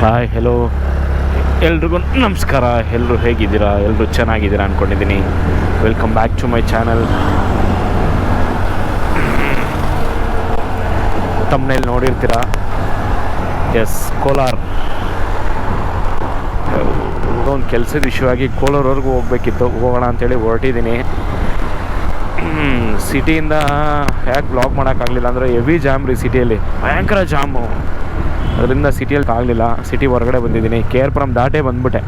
Hi hello ಎಲ್ರಿಗೂ ನಮಸ್ಕಾರ. ಎಲ್ಲರೂ ಹೇಗಿದ್ದೀರಾ? ಎಲ್ಲರೂ ಚೆನ್ನಾಗಿದ್ದೀರಾ ಅಂದ್ಕೊಂಡಿದ್ದೀನಿ. Welcome back to my channel. ತಮ್ಮನೇಲಿ ನೋಡಿರ್ತೀರಾ, ಎಸ್, ಕೋಲಾರ. ಒಂದು ಕೆಲಸದ ವಿಷಯವಾಗಿ ಕೋಲಾರವರೆಗೂ ಹೋಗ್ಬೇಕಿತ್ತು. ಹೋಗೋಣ ಅಂಥೇಳಿ ಹೊರಟಿದ್ದೀನಿ. ಸಿಟಿಯಿಂದ ಯಾಕೆ ಬ್ಲಾಗ್ ಮಾಡೋಕ್ಕಾಗಲಿಲ್ಲ ಅಂದರೆ ಹೆವಿ ಜಾಮ್ ರೀ ಸಿಟಿಯಲ್ಲಿ, ಭಯಂಕರ ಜಾಮು. ಅದರಿಂದ ಸಿಟಿಯಲ್ಲಿ ಆಗಲಿಲ್ಲ. ಸಿಟಿ ಹೊರಗಡೆ ಬಂದಿದ್ದೀನಿ. KR Puram ದಾಟೇ ಬಂದುಬಿಟ್ಟೆ.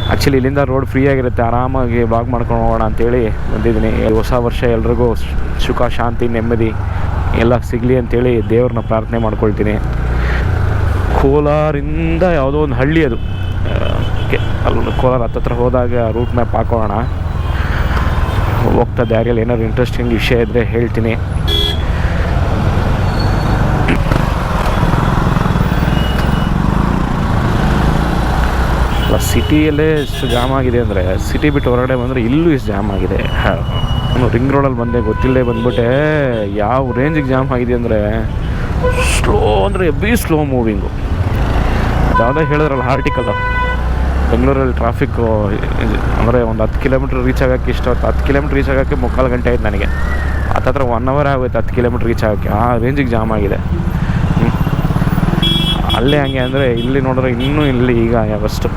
ಆ್ಯಕ್ಚುಲಿ ಇಲ್ಲಿಂದ ರೋಡ್ ಫ್ರೀ ಆಗಿರುತ್ತೆ, ಆರಾಮಾಗಿ ಬ್ಲಾಗ್ ಮಾಡ್ಕೊಂಡು ಹೋಗೋಣ ಅಂಥೇಳಿ ಬಂದಿದ್ದೀನಿ. ಹೊಸ ವರ್ಷ ಎಲ್ರಿಗೂ ಸುಖ, ಶಾಂತಿ, ನೆಮ್ಮದಿ ಎಲ್ಲ ಸಿಗಲಿ ಅಂಥೇಳಿ ದೇವ್ರನ್ನ ಪ್ರಾರ್ಥನೆ ಮಾಡ್ಕೊಳ್ತೀನಿ. ಕೋಲಾರಿಂದ ಯಾವುದೋ ಒಂದು ಹಳ್ಳಿ ಅದು, ಅಲ್ಲಿ ಕೋಲಾರ ಹತ್ತತ್ರ ಹೋದಾಗ ರೂಟ್ ಮ್ಯಾಪ್ ಹಾಕೋಣ. ಹೋಗ್ತಾ ದಾರಿಯಲ್ಲಿ ಏನಾದ್ರು ಇಂಟ್ರೆಸ್ಟಿಂಗ್ ವಿಷಯ ಇದ್ದರೆ ಹೇಳ್ತೀನಿ. ಸಿಟಿಯಲ್ಲೇ ಇಷ್ಟು ಜಾಮ್ ಆಗಿದೆ ಅಂದರೆ, ಸಿಟಿ ಬಿಟ್ಟು ಹೊರಗಡೆ ಬಂದರೆ ಇಲ್ಲೂ ಇಷ್ಟು ಜಾಮ್ ಆಗಿದೆ. ನಾನು ರಿಂಗ್ ರೋಡಲ್ಲಿ ಬಂದೆ, ಗೊತ್ತಿಲ್ಲದೆ ಬಂದ್ಬಿಟ್ಟೆ. ಯಾವ ರೇಂಜಿಗೆ ಜಾಮ್ ಆಗಿದೆ ಅಂದರೆ, ಸ್ಲೋ ಅಂದರೆ ಸ್ಲೋ ಮೂವಿಂಗು. ಯಾವುದೇ ಹೇಳಿದ್ರಲ್ಲ ಆರ್ಟಿಕಲ್, ಬೆಂಗಳೂರಲ್ಲಿ ಟ್ರಾಫಿಕ್ಕು ಅಂದರೆ ಒಂದು 10 ಕಿಲೋಮೀಟ್ರ್ ರೀಚ್ ಆಗೋಕ್ಕೆ 10 ಕಿಲೋಮೀಟ್ರ್ ರೀಚ್ ಆಗೋಕ್ಕೆ 3/4 ಗಂಟೆ ಆಯ್ತು ನನಗೆ. ಹತ್ತತ್ರ 1 hour ಆಗೋಯ್ತು 10 ಕಿಲೋಮೀಟ್ರ್ ರೀಚ್ ಆಗೋಕ್ಕೆ. ಆ ರೇಂಜಿಗೆ ಜಾಮ್ ಆಗಿದೆ. ಅಲ್ಲೇ ಹಂಗೆ ಅಂದರೆ ಇಲ್ಲಿ ನೋಡಿದ್ರೆ ಇನ್ನೂ ಇಲ್ಲಿ ಈಗ ಯಾವಷ್ಟು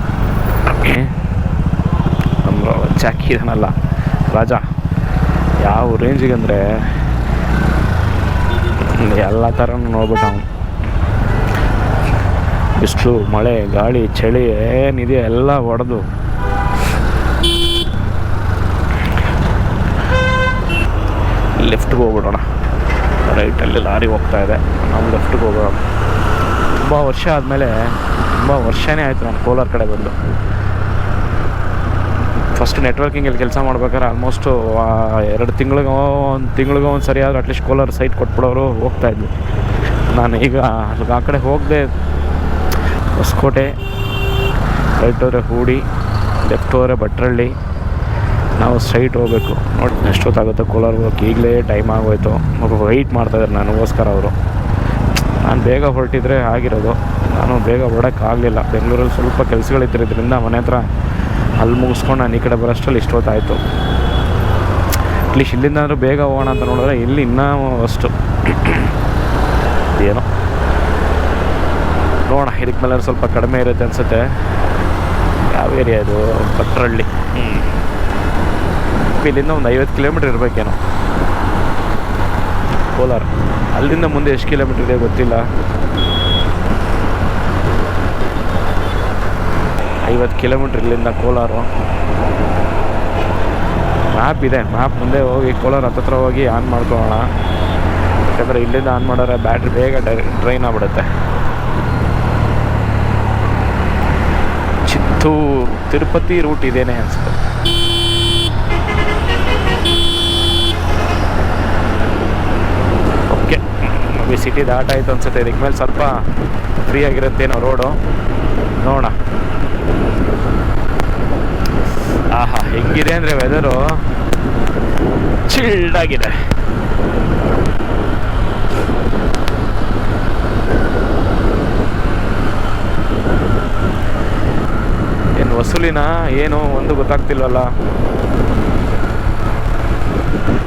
ನಮ್ಮ ಜಾಕಿ ಇದನ್ನಲ್ಲ ರಾಜ, ಯಾವ ರೇಂಜಿಗೆ ಅಂದರೆ ಎಲ್ಲ ಥರನೂ ನೋಡ್ಬಿಟ್ಟು ಅವನು. ಬಿಸಿಲು, ಮಳೆ, ಗಾಳಿ, ಚಳಿ ಏನಿದೆ ಎಲ್ಲ ಹೊಡೆದು ಲೆಫ್ಟ್ಗೆ ಹೋಗ್ಬಿಡೋಣ. ರೈಟಲ್ಲಿ ಲಾರಿ ಹೋಗ್ತಾ ಇದೆ, ನಾವು ಲೆಫ್ಟ್ಗೆ ಹೋಗೋಣ. ತುಂಬ ವರ್ಷ ಆದಮೇಲೆ, ತುಂಬ ವರ್ಷನೇ ಆಯಿತು ನಾನು ಕೋಲಾರ ಕಡೆ ಬಂದು. ಫಸ್ಟ್ ನೆಟ್ವರ್ಕಿಂಗಲ್ಲಿ ಕೆಲಸ ಮಾಡ್ಬೇಕಾದ್ರೆ ಆಲ್ಮೋಸ್ಟು 2 ತಿಂಗಳಿಗೋ 1 ತಿಂಗಳಿಗೋ ಒಂದು ಸರಿ ಆದರೂ ಅಟ್ಲೀಸ್ಟ್ ಕೋಲಾರ ಸೈಟ್ ಕೊಟ್ಬಿಡೋರು ಹೋಗ್ತಾಯಿದ್ವಿ. ನಾನು ಈಗ ಆ ಕಡೆ ಹೋಗದೆ ಹೊಸಕೋಟೆ, ರೈಟ್ ಹೋದರೆ ಹೂಡಿ, ಲೆಫ್ಟ್ ಹೋದರೆ ಭಟ್ರಳ್ಳಿ, ನಾವು ಸ್ಟ್ರೈಟ್ ಹೋಗಬೇಕು. ನೋಡಿ ಎಷ್ಟೊತ್ತಾಗುತ್ತೆ ಕೋಲಾರ ಹೋಗೋಕ್ಕೆ. ಈಗಲೇ ಟೈಮ್ ಆಗೋಯ್ತು. ವೆಯ್ಟ್ ಮಾಡ್ತಾಯಿದ್ದಾರೆ ನನಗೋಸ್ಕರ ಅವರು. ನಾನು ಬೇಗ ಹೊರಟಿದ್ರೆ ಆಗಿರೋದು, ನಾನು ಬೇಗ ಹೊರಡೋಕ್ಕಾಗಲಿಲ್ಲ. ಬೆಂಗಳೂರಲ್ಲಿ ಸ್ವಲ್ಪ ಕೆಲಸಗಳಿದ್ದಿದ್ದರಿಂದ ಮನೆ ಹತ್ರ ಅಲ್ಲಿ ಮುಗಿಸ್ಕೊಂಡು ನಾನು ಈ ಕಡೆ ಬರೋಷ್ಟರಲ್ಲಿ ಇಷ್ಟೊತ್ತಾಯಿತು. ಅಟ್ಲೀಸ್ಟ್ ಇಲ್ಲಿಂದಾದರೂ ಬೇಗ ಹೋಗೋಣ ಅಂತ ನೋಡಿದ್ರೆ ಇಲ್ಲಿ ಇನ್ನೂ ಅಷ್ಟು ಏನೋ ನೋಡೋಣ. ಇದಕ್ಕೆ ಮೇಲೆ ಸ್ವಲ್ಪ ಕಡಿಮೆ ಇರುತ್ತೆ ಅನಿಸುತ್ತೆ. ಯಾವ ಏರಿಯಾ ಇದು? ಭಟ್ರಳ್ಳಿ. ಇಲ್ಲಿಂದ ಒಂದು 50 ಕಿಲೋಮೀಟ್ರ್ ಇರಬೇಕೇನೋ ಕೋಲಾರ. ಅಲ್ಲಿಂದ ಮುಂದೆ ಎಷ್ಟು ಕಿಲೋಮೀಟ್ರ್ ಇದೆ ಗೊತ್ತಿಲ್ಲ. 50 ಕಿಲೋಮೀಟ್ರ್ ಇಲ್ಲಿಂದ ಕೋಲಾರ. ಮ್ಯಾಪ್ ಇದೆ, ಮ್ಯಾಪ್ ಮುಂದೆ ಹೋಗಿ ಕೋಲಾರ ಹತ್ತತ್ರ ಹೋಗಿ ಆನ್ ಮಾಡ್ಕೊಳ್ಳೋಣ. ಯಾಕಂದರೆ ಇಲ್ಲಿಂದ ಆನ್ ಮಾಡಿದ್ರೆ ಬ್ಯಾಟ್ರಿ ಬೇಗ ಡ್ರೈನ್ ಆಗ್ಬಿಡುತ್ತೆ. ಚಿತ್ತೂರು ತಿರುಪತಿ ರೂಟ್ ಇದೇನೆ ಅನಿಸುತ್ತೆ. ಓಕೆ, ನಮಗೆ ಸಿಟಿ ದಾಟಾಯಿತು ಅನಿಸುತ್ತೆ. ಇದಕ್ಕೆ ಮೇಲೆ ಸ್ವಲ್ಪ ಫ್ರೀ ಆಗಿರುತ್ತೇನೋ ರೋಡು, ನೋಡೋಣ. ಆಹಾ, ಹೆಂಗಿದೆ ಅಂದರೆ ವೆದರು ಚಿಲ್ಡಾಗಿದೆ. ಏನು ವಸೂಲಿನ ಏನು ಒಂದು ಗೊತ್ತಾಗ್ತಿಲ್ವಲ್ಲ.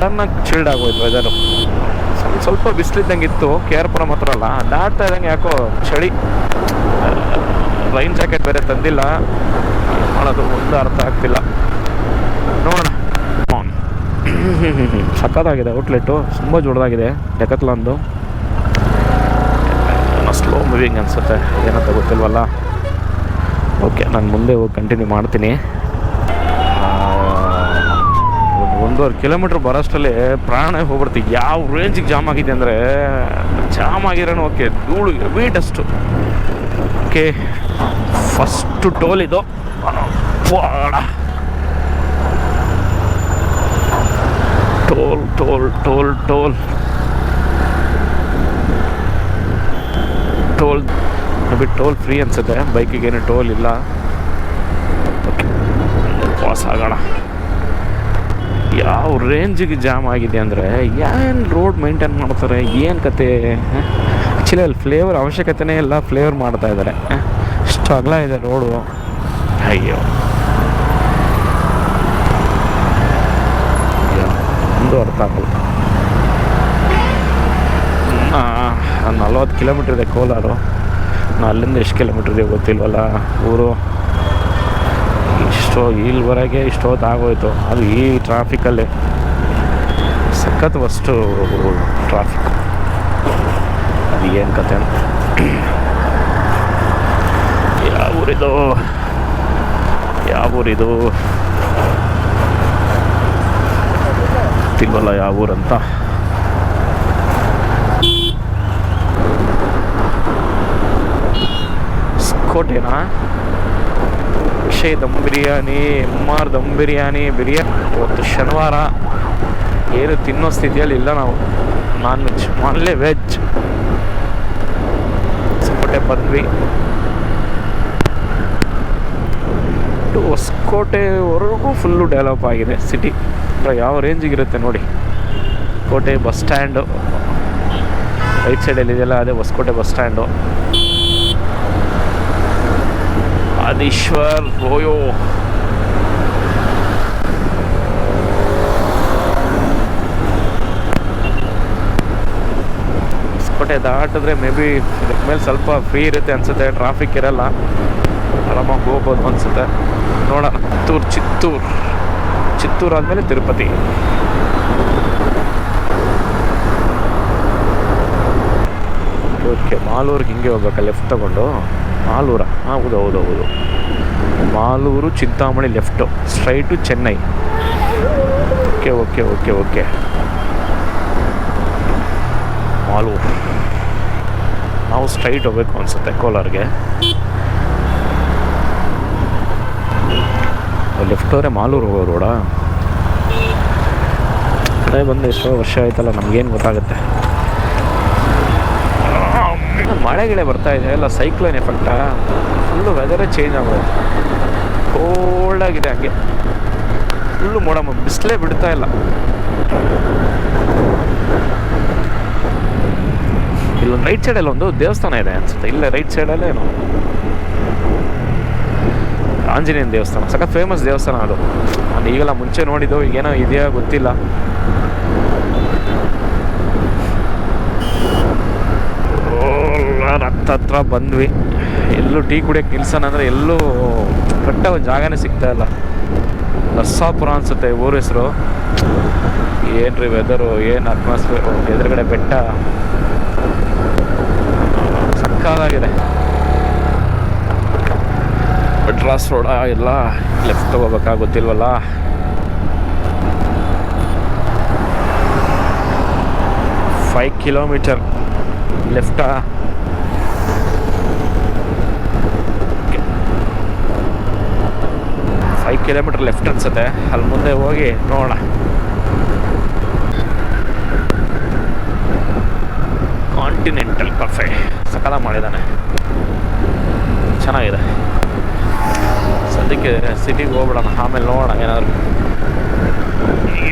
ಚೆನ್ನಾಗಿ ಚಿಲ್ಡ್ ಆಗೋಯ್ತು ವೆದರು. ಸ್ವಲ್ಪ ಬಿಸಿಲಿದ್ದಂಗೆ ಇತ್ತು. KR Puram ಹತ್ರ ಅಲ್ಲ, ದಾಟ್ತಾ ಇದ್ದಂಗೆ ಯಾಕೋ ಚಳಿ. ರೈನ್ ಜಾಕೆಟ್ ಬೇರೆ ತಂದಿಲ್ಲ, ಮಾಡೋದು ಒಂದು ಅರ್ಥ ಆಗ್ತಿಲ್ಲ. ನೋಡೋಣ. ಸಕ್ಕತ್ತಾಗಿದೆ ಔಟ್ಲೆಟ್ಟು, ತುಂಬ ಜೋರದಾಗಿದೆ. ಡೆಕತ್ಲಾನ್ದು. ಸ್ಲೋ ಮೂವಿಂಗ್ ಅನಿಸುತ್ತೆ, ಏನಂತ ಗೊತ್ತಿಲ್ವಲ್ಲ. ಓಕೆ, ನಾನು ಮುಂದೆ ಹೋಗಿ ಕಂಟಿನ್ಯೂ ಮಾಡ್ತೀನಿ. 1.5 ಕಿಲೋಮೀಟ್ರ್ ಬರೋಷ್ಟರಲ್ಲಿ ಪ್ರಾಣ ಹೋಗ್ಬಿಡ್ತೀವಿ. ಯಾವ ರೇಂಜಿಗೆ ಜಾಮ್ ಆಗಿದೆ ಅಂದರೆ, ಜಾಮ್ ಆಗಿರೋನು ಓಕೆ, ಧೂಳು ವೀಟಷ್ಟು. ಓಕೆ, ಫಸ್ಟು ಟೋಲ್ ಇದು. Toll toll toll toll toll ಬಿಟ್ಟು ಟೋಲ್ ಫ್ರೀ ಅನಿಸುತ್ತೆ. ಬೈಕಿಗೇನು ಟೋಲ್ ಇಲ್ಲ. ಓಕೆ, ಪಾಸ್ ಆಗೋಣ. ಯಾವ ರೇಂಜಿಗೆ ಜಾಮ್ ಆಗಿದೆ ಅಂದರೆ, ಏನು ರೋಡ್ ಮೇಂಟೈನ್ ಮಾಡ್ತಾರೆ, ಏನು ಕತೆ. ಆ್ಯಕ್ಚುಲಿ ಅಲ್ಲಿ ಫ್ಲೇವರ್ ಅವಶ್ಯಕತೆನೇ ಇಲ್ಲ, ಫ್ಲೇವರ್ ಮಾಡ್ತಾ ಇದ್ದಾರೆ. ಇಷ್ಟು ಅಗಲ ಇದೆ ರೋಡು. ಅಯ್ಯೋ ಒಂದು ಅರ್ಥ ಆಗಲ್ಲ. 40 ಕಿಲೋಮೀಟ್ರ್ ಇದೆ ಕೋಲಾರು. ಅಲ್ಲಿಂದ ಎಷ್ಟು ಕಿಲೋಮೀಟ್ರ್ ಇದೆ ಗೊತ್ತಿಲ್ವಲ್ಲ ಊರು. ಇಲ್ಲಿವರೆಗೆ ಇಷ್ಟೊತ್ತು ಆಗೋಯ್ತು. ಅದು ಈ ಟ್ರಾಫಿಕಲ್ಲಿ ಸಖತ್ ಫಸ್ಟು ಟ್ರಾಫಿಕ್. ಅದು ಏನು ಕತೆ ಅಂತ. ಯಾವ ಊರಿದು ತಿಳ್ವಲ್ಲ ಯಾವ ಊರಂತ. ಕೋಟೆನಾ? ದಮ್ ಬಿರಿಯಾನಿ, MR ದಮ್ ಬಿರಿಯಾನಿ. ಇವತ್ತು ಶನಿವಾರ ಏನು ತಿನ್ನೋ ಸ್ಥಿತಿಯಲ್ಲಿ ಇಲ್ಲ ನಾವು. Non veg, only veg. Hosakote ಬಂದ್ವಿ. ಹೊಸಕೋಟೆವರೆಗೂ ಫುಲ್ಲು ಡೆವಲಪ್ ಆಗಿದೆ ಸಿಟಿ. ಯಾವ ರೇಂಜಿಗಿರುತ್ತೆ ನೋಡಿ. ಕೋಟೆ ಬಸ್ ಸ್ಟ್ಯಾಂಡು ರೈಟ್ ಸೈಡಲ್ಲಿ ಇದೆಯಲ್ಲ, ಅದೇ ಹೊಸಕೋಟೆ ಬಸ್ ಸ್ಟ್ಯಾಂಡು. ಆದೀಶ್ವರ್ ರೋಯೋ ಹೊಸಕೋಟೆ ದಾಟಿದ್ರೆ ಮೇ ಬಿ ಇದಕ್ಕೆ ಮೇಲೆ ಸ್ವಲ್ಪ ಫ್ರೀ ಇರುತ್ತೆ ಅನಿಸುತ್ತೆ, ಟ್ರಾಫಿಕ್ ಇರಲ್ಲ, ಆರಾಮಾಗಿ ಹೋಗ್ಬೋದು ಅನಿಸುತ್ತೆ. ನೋಡೋಣ. ಚಿತ್ತೂರು ಆದಮೇಲೆ ತಿರುಪತಿ. ಓಕೆ, ಮಾಲೂರಿಗೆ ಹಿಂಗೆ ಹೋಗ್ಬೇಕಾ ಲೆಫ್ಟ್ ತಗೊಂಡು? ಮಾಲೂರಾ? ಹೌದು. Malur Chintamani left, straight Chennai. Okay. Malur ನಾವು ಸ್ಟ್ರೈಟ್ ಹೋಗ್ಬೇಕು ಅನಿಸುತ್ತೆ ಕೋಲಾರ್ಗೆ. ಲೆಫ್ಟ್ ಹೋದರೆ ಮಾಲೂರು ಹೋಗೋ ರೋಡಾ? ಕಡೆ ಬಂದು ಎಷ್ಟೋ ವರ್ಷ ಆಯ್ತಲ್ಲ, ನಮಗೇನು ಗೊತ್ತಾಗುತ್ತೆ. ಮಳೆಗಿಳೆ ಬರ್ತಾ ಇದೆ, ಎಲ್ಲ ಸೈಕ್ಲೋನ್ ಎಫೆಕ್ಟಾ? ಫುಲ್ಲು ವೆದರೇ ಚೇಂಜ್ ಆಗೋದು. ಕೋಲ್ಡಾಗಿದೆ, ಹಂಗೆ ಫುಲ್ಲು ಮೋಡ, ಬಿಸಿಲೇ ಬಿಡ್ತಾ ಇಲ್ಲ. ಇಲ್ಲೊಂದು ರೈಟ್ ಸೈಡಲ್ಲಿ ಒಂದು ದೇವಸ್ಥಾನ ಇದೆ ಅನ್ಸುತ್ತೆ. ಇಲ್ಲೇ ರೈಟ್ ಸೈಡಲ್ಲೇನು ಆಂಜನೇಯನ ದೇವಸ್ಥಾನ, ಸಖತ್ ಫೇಮಸ್ ದೇವಸ್ಥಾನ ಅದು. ನಾನು ಈಗೆಲ್ಲ ಮುಂಚೆ ನೋಡಿದ್ದು, ಈಗೇನೋ ಇದೆಯಾ ಗೊತ್ತಿಲ್ಲ. ಹತ್ರ ಬಂದ್ವಿ. ಎಲ್ಲೂ ಟೀ ಕುಡಿಯೋಕ್ಕೆ ನಿಲ್ಸೋಣ ಅಂದರೆ ಎಲ್ಲೂ ಕಟ್ಟ ಒಂದು ಜಾಗನೇ ಸಿಗ್ತಾ ಇಲ್ಲ. ನರಸಾಪುರ ಅನಿಸುತ್ತೆ ಊರ ಹೆಸರು. ಏನ್ರಿ ವೆದರು, ಏನು ಅಟ್ಮಾಸ್ಫಿಯರು, ಎದುರುಗಡೆ ಬೆಟ್ಟ ಸಕ್ಕತ್ತಾಗಿದೆ. ಮೆಡ್ರಾಸ್ ರೋಡ ಎಲ್ಲ ಲೆಫ್ಟ್ ತಗೋಬೇಕಾಗುತ್ತಿಲ್ವಲ್ಲ. ಫೈವ್ ಕಿಲೋಮೀಟರ್ ಲೆಫ್ಟಾ? 5 ಕಿಲೋಮೀಟರ್ ಲೆಫ್ಟ್ ಅನ್ಸುತ್ತೆ. ಅಲ್ಲಿ ಮುಂದೆ ಹೋಗಿ ನೋಡೋಣ. ಕಾಂಟಿನೆಂಟಲ್ ಕಫೆ ಸಕಾಲ ಮಾಡಿದ್ದಾನೆ, ಚೆನ್ನಾಗಿದೆ. ಸದ್ಯಕ್ಕೆ ಸಿಟಿಗೆ ಹೋಗ್ಬಿಡೋಣ, ಆಮೇಲೆ ನೋಡೋಣ ಏನಾದ್ರು.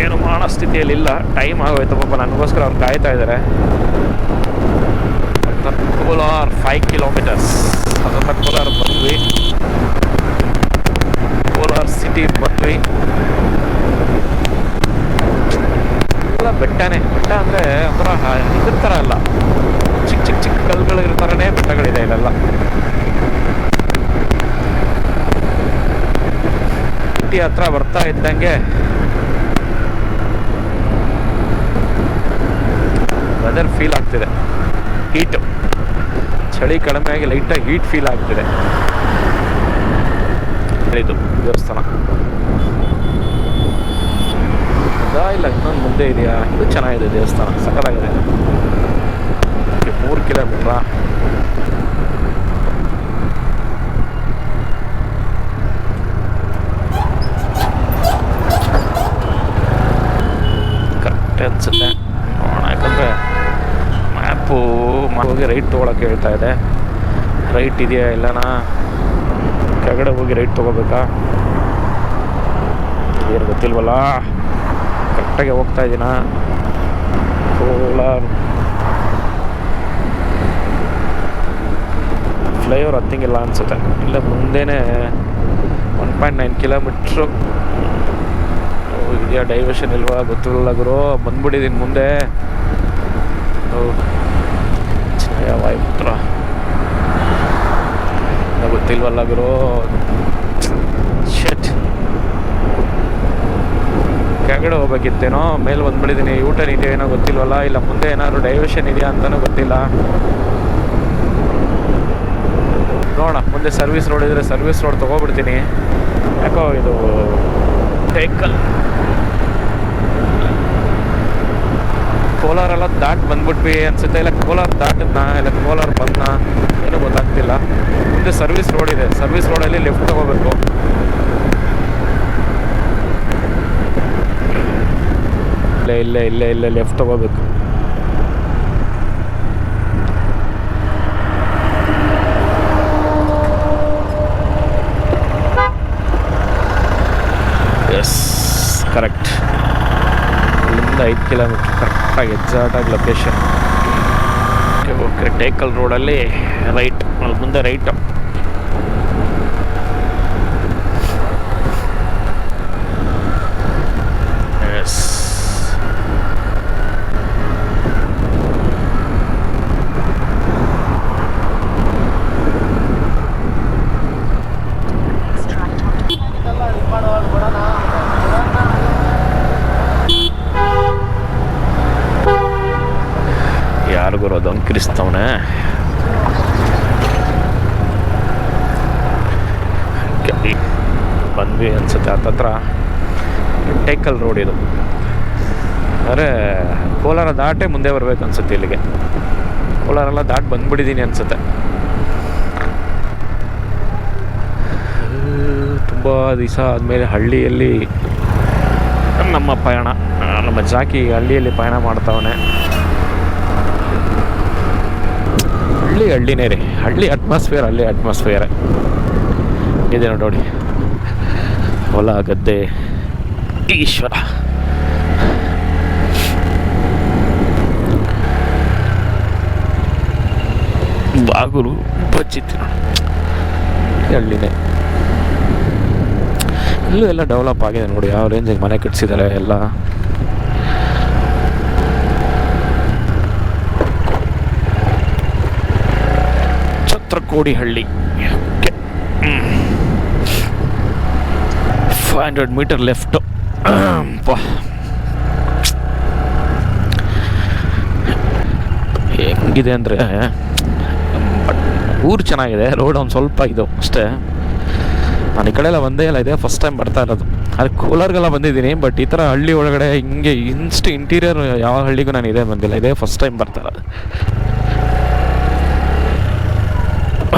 ಏನು ಮಾಡೋ ಸ್ಥಿತಿಯಲ್ಲಿ ಇಲ್ಲ, ಟೈಮ್ ಆಗೋಯ್ತು ಪಾಪ. ನನಗೋಸ್ಕರ ಅವ್ರು ಕಾಯ್ತಾ ಇದ್ದಾರೆ. ಕೋಲಾರ್ 5 ಕಿಲೋಮೀಟರ್ಸ್. ಅದನ್ನ ಕೋಲಾರ ಬಂದ್ವಿ, ಕೋಲಾರ ಸಿಟಿ ಬಂದ್ವಿ. ಎಲ್ಲ ಬೆಟ್ಟನೇ. ಬೆಟ್ಟ ಅಂದರೆ ಒಂಥರ ಇದ್ರ ಥರ ಅಲ್ಲ, ಚಿಕ್ಕ ಕಲ್ಲುಗಳ ಥರನೇ ಬೆಟ್ಟಗಳಿದೆ ಇಲ್ಲೆಲ್ಲ. ಸಿಟಿ ಹತ್ರ ಬರ್ತಾ ಇದ್ದಂಗೆ ವೆದರ್ ಫೀಲ್ ಆಗ್ತಿದೆ. ಹೀಟು, ಚಳಿ ಕಡಿಮೆ ಆಗಿ ಲೈಟಾಗಿ ಹೀಟ್ ಫೀಲ್ ಆಗ್ತಿದೆ. ಇದು ದೇವಸ್ಥಾನ ಇಲ್ಲ, ಇನ್ನೊಂದು ಮುಂದೆ ಇದೆಯಾ? ಇದು ಚೆನ್ನಾಗಿದೆ ದೇವಸ್ಥಾನ, ಸಕ್ಕತ್ತಾಗಿದೆ. 3 ಕಿಲೋಮೀಟ್ರಾ? ಕರೆಕ್ಟ್ ಅನ್ಸುತ್ತೆ ನೋಡೋಣ. ಯಾಕಂದರೆ ಮ್ಯಾಪು ಹೋಗಿ ರೈಟ್ ತೊಗೊಳಕ್ಕೆ ಹೇಳ್ತಾ ಇದೆ. ರೈಟ್ ಇದೆಯಾ ಇಲ್ಲನಾ? ಕೆಳಗಡೆ ಹೋಗಿ ರೈಟ್ ತೊಗೋಬೇಕಾ? ಏನು ಗೊತ್ತಿಲ್ವಲ್ಲ. ಕರೆಕ್ಟಾಗಿ ಹೋಗ್ತಾ ಇದ್ದೀನ? ಕೋಲಾರ ಫ್ಲೈಓವರ್ ಹತ್ತಿಂಗಿಲ್ಲ ಅನಿಸುತ್ತೆ. ಇಲ್ಲ ಮುಂದೆನೇ 1.9 ಕಿಲೋಮೀಟ್ರು ಇದೆಯಾ, ಡೈವರ್ಷನ್ ಇಲ್ವಾ ಗೊತ್ತಿಲ್ಲ ಗುರು. ಬಂದ್ಬಿಟ್ಟಿದ್ದೀನಿ ಮುಂದೆ. ವಾಯುಪುತ್ರ ಗೊತ್ತಿಲ್ವಲ್ಲ ಗುರು. ಶೆಟ್, ಕೆಳಗಡೆ ಹೋಗ್ಬೇಕಿತ್ತೇನೋ, ಮೇಲೆ ಬಂದ್ಬಿಟ್ಟಿದ್ದೀನಿ. ಊಟ ಇದೆಯೇನೋ ಗೊತ್ತಿಲ್ವಲ್ಲ, ಇಲ್ಲ ಮುಂದೆ ಏನಾದ್ರು ಡೈವರ್ಷನ್ ಇದೆಯಾ ಅಂತಲೂ ಗೊತ್ತಿಲ್ಲ. ನೋಡೋಣ, ಮುಂದೆ ಸರ್ವಿಸ್ ರೋಡ್ ಇದ್ದರೆ ಸರ್ವಿಸ್ ರೋಡ್ ತೊಗೊಬಿಡ್ತೀನಿ. ಯಾಕೋ ಇದು ವೆಹಿಕಲ್ ಕೋಲಾರೆಲ್ಲ ದಾಟ್ ಬಂದ್ಬಿಟ್ವಿ ಅನ್ಸುತ್ತೆ. ಇಲ್ಲ ಕೋಲಾರ ದಾಟದ್ನ, ಇಲ್ಲ ಕೋಲಾರ ಬಂದ್ನ, ಏನೂ ಗೊತ್ತಾಗ್ತಿಲ್ಲ. ಮುಂದೆ ಸರ್ವಿಸ್ ರೋಡ್ ಇದೆ, ಸರ್ವಿಸ್ ರೋಡಲ್ಲಿ ಲೆಫ್ಟ್ ತಗೋಬೇಕು. ಇಲ್ಲೇ ಲೆಫ್ಟ್ ತಗೋಬೇಕು. Yes, correct. ಇಲ್ಲಿಂದ 5 ಕಿಲೋಮೀಟ್ರ್ ಕರೆಕ್ಟಾಗಿ ಎಕ್ಸಾಕ್ಟಾಗಿ ಲೊಕೇಶನ್. ಓಕೆ, ಟೇಕಲ್ ರೋಡಲ್ಲಿ ರೈಟ್, ಅಲ್ಲಿ ಮುಂದೆ ರೈಟು. ಎಸ್, ಯಾರಿಗೂ ಅದು ಅಂಕಿರಿಸ್ತವನೆ. ಬಂದ್ವಿ ಅನ್ಸುತ್ತೆ ಹತ್ತತ್ರ. ಟೇಕಲ್ ರೋಡ್ ಇದು. ಅಂದರೆ ಕೋಲಾರ ದಾಟೇ ಮುಂದೆ ಬರ್ಬೇಕು ಅನ್ಸುತ್ತೆ ಇಲ್ಲಿಗೆ. ಕೋಲಾರೆಲ್ಲ ದಾಟ್ ಬಂದ್ಬಿಟ್ಟಿದ್ದೀನಿ ಅನ್ಸುತ್ತೆ. ತುಂಬ ದಿವಸ ಆದಮೇಲೆ ಹಳ್ಳಿಯಲ್ಲಿ ನಮ್ಮ ಪಯಣ, ನಮ್ಮ ಜಾಕಿ ಹಳ್ಳಿಯಲ್ಲಿ ಪಯಣ ಮಾಡ್ತಾವನೆ. ಹಳ್ಳಿನೇ ರೀ, ಹಳ್ಳಿ ಅಟ್ಮಾಸ್ಫಿಯರ್, ಹಳ್ಳಿ ಅಟ್ಮಾಸ್ಫಿಯರ್ ಇದೆ ನೋಡಿ. ಹೊಲ ಗದ್ದೆ, ಈಶ್ವರ. ಬಾಗುಲು ಬಚ್ಚಿತ್ತು ನೋಡಿ, ಹಳ್ಳಿನೇ. ಇಲ್ಲೂ ಎಲ್ಲ ಡೆವಲಪ್ ಆಗಿದೆ ನೋಡಿ, ಯಾವ ರೇಂಜಿಗೆ ಮನೆ ಕಟ್ಸಿದ್ದಾರೆ ಎಲ್ಲ. ಕೋಡಿಹಳ್ಳಿ. Okay, 500 metre left. ಹೆಂಗಿದೆ ಅಂದರೆ ಊರು ಚೆನ್ನಾಗಿದೆ, ರೋಡ್ ಒಂದು ಸ್ವಲ್ಪ ಇದು ಅಷ್ಟೇ. ನಾನು ಈ ಕಡೆ ಎಲ್ಲ ಒಂದೇ ಇಲ್ಲ, ಇದೆ ಫಸ್ಟ್ ಟೈಮ್ ಬರ್ತಾ ಇರೋದು. ಅದು ಕೋಲಾರ್ಗೆಲ್ಲ ಬಂದಿದ್ದೀನಿ, ಬಟ್ ಈ ಥರ ಹಳ್ಳಿ ಒಳಗಡೆ ಹಿಂಗೆ ಇಂಟೀರಿಯರ್ ಯಾವ ಹಳ್ಳಿಗೂ ನಾನು ಇದೇ ಬಂದಿಲ್ಲ, ಇದೇ ಫಸ್ಟ್ ಟೈಮ್ ಬರ್ತಾ ಇರೋದು.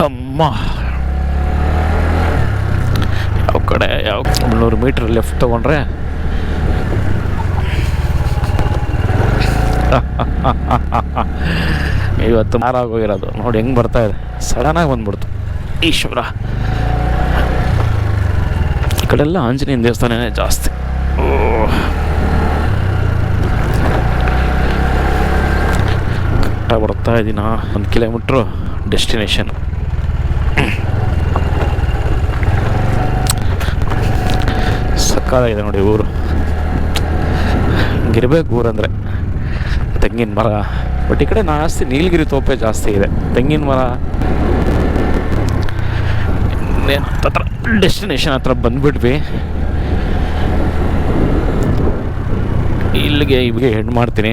ಅಮ್ಮ, ಯಾವ ಕಡೆ ಯಾವ 300 ಮೀಟ್ರ್ ಲೆಫ್ಟ್ ತೊಗೊಂಡ್ರೆ ಇವತ್ತು ಮಾರಾಗೋಗಿರೋದು ನೋಡಿ. ಹೆಂಗೆ ಬರ್ತಾ ಇದೆ, ಸಡನ್ನಾಗಿ ಬಂದ್ಬಿಡ್ತು. ಈಶ್ವರ, ಈ ಕಡೆ ಎಲ್ಲ ಆಂಜನೇಯನ ದೇವಸ್ಥಾನನೇ ಜಾಸ್ತಿ. ಕರೆಕ್ಟಾಗಿ ಬರ್ತಾ ಇದ್ದೀನ. 1 ಕಿಲೋಮೀಟ್ರು ಡೆಸ್ಟಿನೇಷನ್. ಸಕ್ಕತ್ತಾಗಿದೆ ನೋಡಿ ಊರು. ಹಿಂಗಿರ್ಬೇಕು ಊರಂದರೆ. ತೆಂಗಿನ ಮರ, ಬಟ್ ಈ ಕಡೆ ಜಾಸ್ತಿ ನೀಲಗಿರಿ ತೋಪೆ ಜಾಸ್ತಿ ಇದೆ. ತೆಂಗಿನ ಮರ. ಹತ್ರ ಡೆಸ್ಟಿನೇಷನ್ ಹತ್ರ ಬಂದ್ಬಿಟ್ವಿ. ಇಲ್ಲಿಗೆ ಹೆಣ್ಣು ಮಾಡ್ತೀನಿ.